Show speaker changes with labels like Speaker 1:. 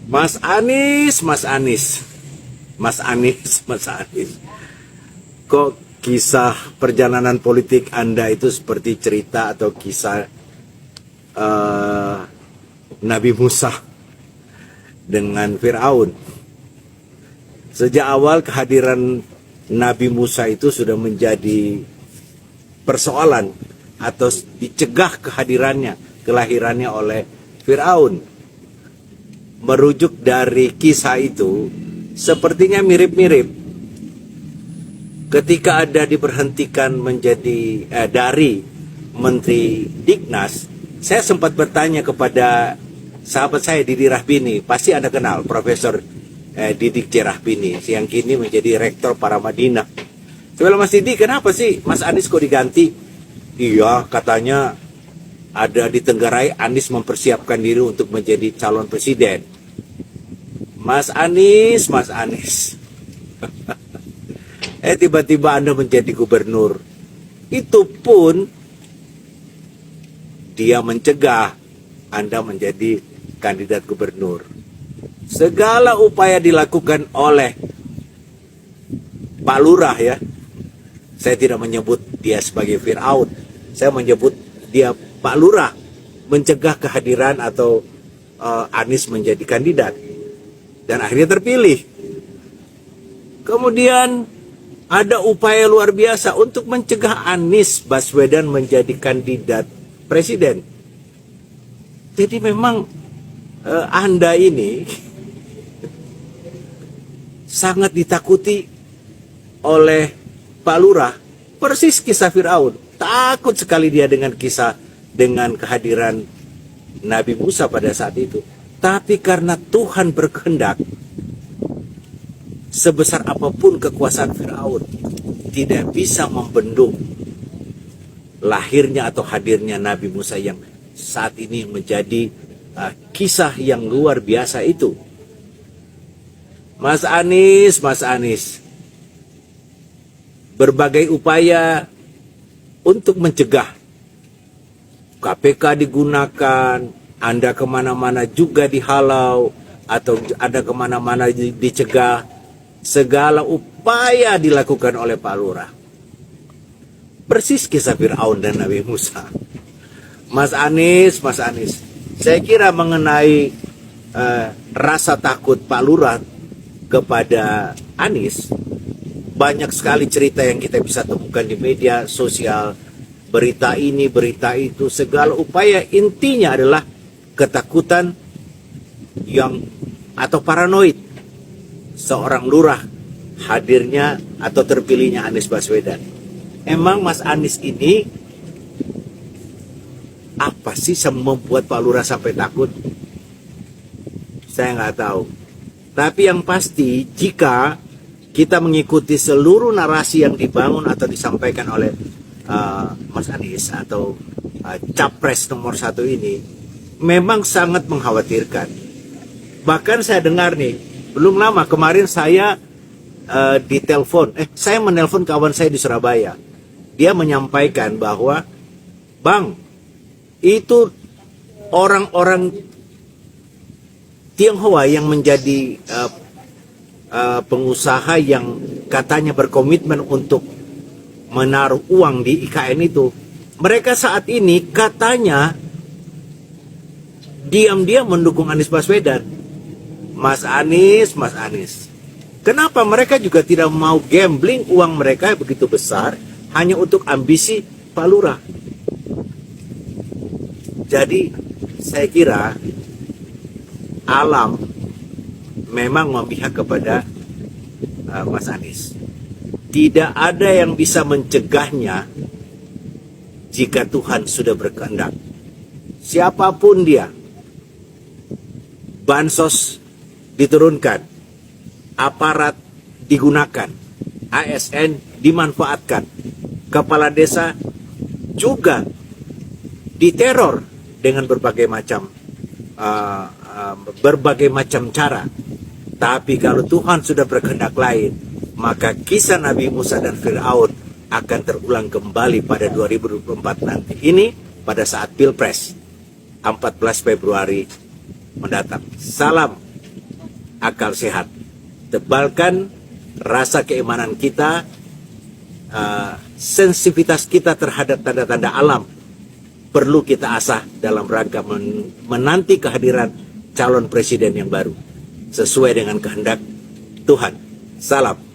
Speaker 1: Mas Anies, Mas Anies, Mas Anies, Mas Anies. Kok kisah perjalanan politik Anda itu seperti cerita atau kisah Nabi Musa dengan Firaun? Sejak awal kehadiran Nabi Musa itu sudah menjadi persoalan atau dicegah kehadirannya, kelahirannya oleh Firaun. Merujuk dari kisah itu, sepertinya mirip-mirip. Ketika ada diberhentikan menjadi dari Menteri Dignas, saya sempat bertanya kepada sahabat saya Didi Rahbini, pasti Anda kenal Profesor Didik J. Rahbini, yang kini menjadi Rektor Paramadina. Saya bilang, Mas Didi, kenapa sih Mas Anies kok diganti? Iya, katanya ada di Tenggarai Anies mempersiapkan diri untuk menjadi calon presiden. Mas Anies, Mas Anies. Tiba-tiba Anda menjadi gubernur. Itu pun dia mencegah Anda menjadi kandidat gubernur. Segala upaya dilakukan oleh Pak Lurah ya. Saya tidak menyebut dia sebagai Firaun. Saya menyebut dia Pak Lurah mencegah kehadiran atau Anies menjadi kandidat. Dan akhirnya terpilih. Kemudian ada upaya luar biasa untuk mencegah Anies Baswedan menjadi kandidat presiden. Jadi memang Anda ini sangat ditakuti oleh Pak Lurah. Persis kisah Firaun. Takut sekali dia dengan kehadiran Nabi Musa pada saat itu. Tapi karena Tuhan berkehendak, sebesar apapun kekuasaan Firaun tidak bisa membendung lahirnya atau hadirnya Nabi Musa yang saat ini menjadi kisah yang luar biasa itu. Mas Anies, Mas Anies, berbagai upaya untuk mencegah KPK digunakan, Anda kemana-mana juga dihalau, atau Anda kemana-mana dicegah. Segala upaya dilakukan oleh Pak Lurah. Persis kisah Firaun dan Nabi Musa. Mas Anies, saya kira mengenai rasa takut Pak Lurah kepada Anies, banyak sekali cerita yang kita bisa temukan di media sosial, berita ini, berita itu, segala upaya intinya adalah ketakutan atau paranoid seorang lurah hadirnya atau terpilihnya Anies Baswedan. Emang Mas Anies ini apa sih membuat Pak Lurah sampai takut? Saya nggak tahu. Tapi yang pasti, jika kita mengikuti seluruh narasi yang dibangun atau disampaikan oleh Mas Anies atau Capres nomor 1 ini, memang sangat mengkhawatirkan. Bahkan saya dengar nih, belum lama kemarin saya saya menelpon kawan saya di Surabaya. Dia menyampaikan bahwa, Bang, itu orang-orang Tionghoa yang menjadi pengusaha yang katanya berkomitmen untuk menaruh uang di IKN itu, mereka saat ini katanya diam-diam mendukung Anies Baswedan. Mas Anies, kenapa mereka juga tidak mau gambling uang mereka begitu besar hanya untuk ambisi Pak Lurah? Jadi saya kira alam memang memihak kepada Mas Anies. Tidak ada yang bisa mencegahnya jika Tuhan sudah berkehendak. Siapapun dia, bansos diturunkan, aparat digunakan, ASN dimanfaatkan, kepala desa juga diteror dengan berbagai macam cara. Tapi kalau Tuhan sudah berkehendak lain, maka kisah Nabi Musa dan Firaun akan terulang kembali pada 2024 nanti. Ini pada saat Pilpres 14 Februari mendatang. Salam akal sehat. Tebalkan rasa keimanan kita, sensitivitas kita terhadap tanda-tanda alam perlu kita asah dalam rangka menanti kehadiran calon presiden yang baru sesuai dengan kehendak Tuhan. Salam.